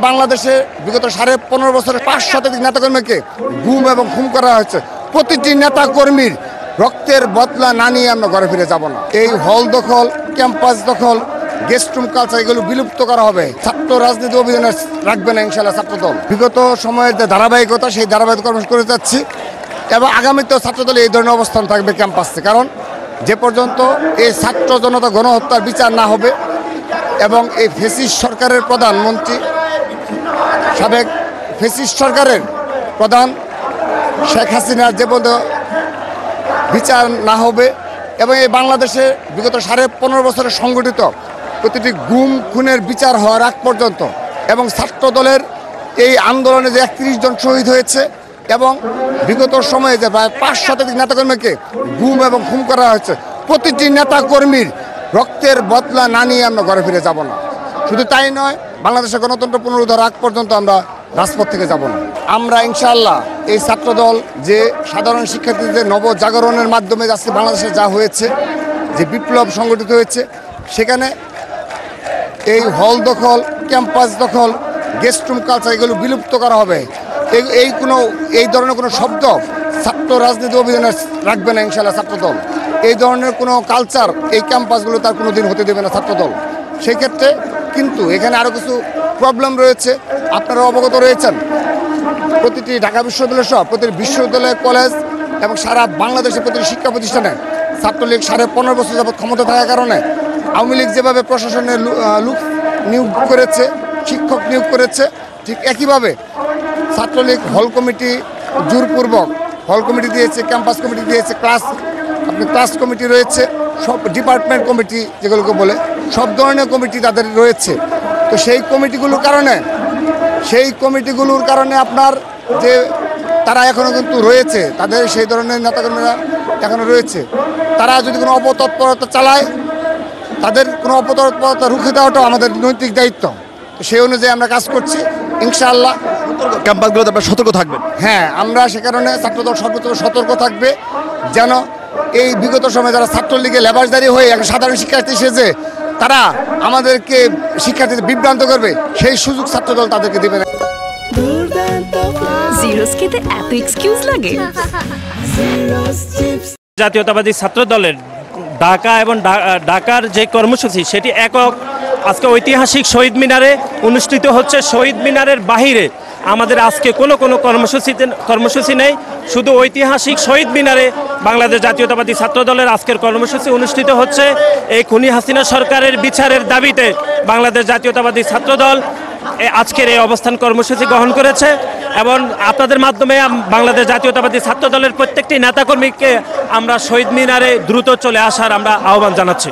বাংলাদেশে বিগত 15.5 বছরে 5 শতাধিক নেতাকর্মীকে গুম এবং খুন করা হয়েছে। প্রতিটি নেতাকর্মীর রক্তের বদলা না নিয়ে আমরা ঘরে ফিরে যাব না। এই হল দখল, ক্যাম্পাস দখল, গেস্ট রুম কালচার এগুলো বিলুপ্ত করা হবে। ছাত্র রাজনীতি অভিযানে রাখবে না ইনশাআল্লাহ ছাত্রদল। বিগত সময়ের যে ধারাবাহিকতা সেই ধারাবাহিকতা কর্মসূচি করে যাচ্ছি এবং আগামীতেও ছাত্রদল এই ধরনের অবস্থান থাকবে ক্যাম্পাসে। কারণ যে পর্যন্ত এই ছাত্র জনতা গণহত্যার বিচার না হবে এবং এই ফ্যাসিস্ট সরকারের প্রধানমন্ত্রী সাবেক ফ্যাসিস্ট সরকারের প্রধান শেখ হাসিনার যে পর্যন্ত বিচার না হবে এবং এই বাংলাদেশে বিগত 15.5 বছরে সংগঠিত প্রতিটি গুম খুনের বিচার হওয়ার আগ পর্যন্ত এবং ছাত্রদলের এই আন্দোলনে যে 31 জন শহীদ হয়েছে এবং বিগত সময়ে যে প্রায় 5 শতাধিক নেতাকর্মীকে গুম এবং খুন করা হয়েছে, প্রতিটি নেতাকর্মীর রক্তের বদলা না নিয়ে আমরা ঘরে ফিরে যাব না। শুধু তাই নয়, বাংলাদেশের গণতন্ত্র পুনরুদ্ধার আগ পর্যন্ত আমরা রাজপথ থেকে যাব না। আমরা ইনশাআল্লাহ এই ছাত্রদল যে সাধারণ শিক্ষার্থীদের নবজাগরণের মাধ্যমে আজকে বাংলাদেশে যা হয়েছে, যে বিপ্লব সংগঠিত হয়েছে, সেখানে এই হল দখল, ক্যাম্পাস দখল, গেস্ট রুম কালচার এগুলো বিলুপ্ত করা হবে। এই ধরনের কোনো শব্দ ছাত্র রাজনীতি অভিযানে রাখবে না ইনশাআল্লাহ ছাত্রদল। এই ধরনের কোনো কালচার এই ক্যাম্পাসগুলো তার কোনো দিন হতে দেবে না ছাত্রদল। সেই ক্ষেত্রে কিন্তু এখানে আরও কিছু প্রবলেম রয়েছে, আপনারা অবগত রয়েছেন। প্রতিটি ঢাকা বিশ্ববিদ্যালয় সহ প্রতিটি বিশ্ববিদ্যালয়, কলেজ এবং সারা বাংলাদেশের প্রতিটি শিক্ষা প্রতিষ্ঠানে ছাত্রলীগ 15.5 বছর যাবৎ ক্ষমতা থাকার কারণে আওয়ামী লীগ যেভাবে প্রশাসনের লোক নিয়োগ করেছে, শিক্ষক নিয়োগ করেছে, ঠিক একইভাবে ছাত্রলীগ হল কমিটি জোরপূর্বক হল কমিটি দিয়েছে, ক্যাম্পাস কমিটি দিয়েছে, ক্লাস কমিটি রয়েছে, সব ডিপার্টমেন্ট কমিটি যেগুলোকে বলে সব ধরনের কমিটি তাদের রয়েছে। তো সেই কমিটিগুলোর কারণে আপনার যে তারা এখনও কিন্তু রয়েছে, তাদের সেই ধরনের নেতাকর্মীরা এখনও রয়েছে। তারা যদি কোনো অপতৎপরতা চালায়, তাদের কোনো অপতৎপরতা রুখে দেওয়াটাও আমাদের নৈতিক দায়িত্ব। তো সেই অনুযায়ী আমরা কাজ করছি ইনশাআল্লাহ। ক্যাম্পাসগুলোতে আপনারা সতর্ক থাকবেন? হ্যাঁ, আমরা সে কারণে ছাত্রদল সর্বোচ্চ সতর্ক থাকবে যেন এই বিগত সময়ে যারা ছাত্রলীগে লেবাসদারি হয়ে এক সাধারণ শিক্ষার্থী সেজে তারা আমাদেরকে শিক্ষার্থীদের বিভ্রান্ত করবে, সেই সুযোগ ছাত্রদল তাদেরকে দেবে না। জাতীয়তাবাদী ছাত্রদলের ঢাকা এবং ঢাকার যে কর্মসূচি সেটি একক আজকে ঐতিহাসিক শহীদ মিনারে অনুষ্ঠিত হচ্ছে। শহীদ মিনারের বাহিরে আমাদের আজকে কোনো কর্মসূচি নেই, শুধু ঐতিহাসিক শহীদ মিনারে বাংলাদেশ জাতীয়তাবাদী ছাত্রদলের আজকের কর্মসূচি অনুষ্ঠিত হচ্ছে। এই খুনি হাসিনা সরকারের বিচারের দাবিতে বাংলাদেশ জাতীয়তাবাদী ছাত্রদল আজকের এই অবস্থান কর্মসূচি গ্রহণ করেছে এবং আপনাদের মাধ্যমে বাংলাদেশ জাতীয়তাবাদী ছাত্রদলের প্রত্যেকটি নেতাকর্মীকে আমরা শহীদ মিনারে দ্রুত চলে আসার আমরা আহ্বান জানাচ্ছি।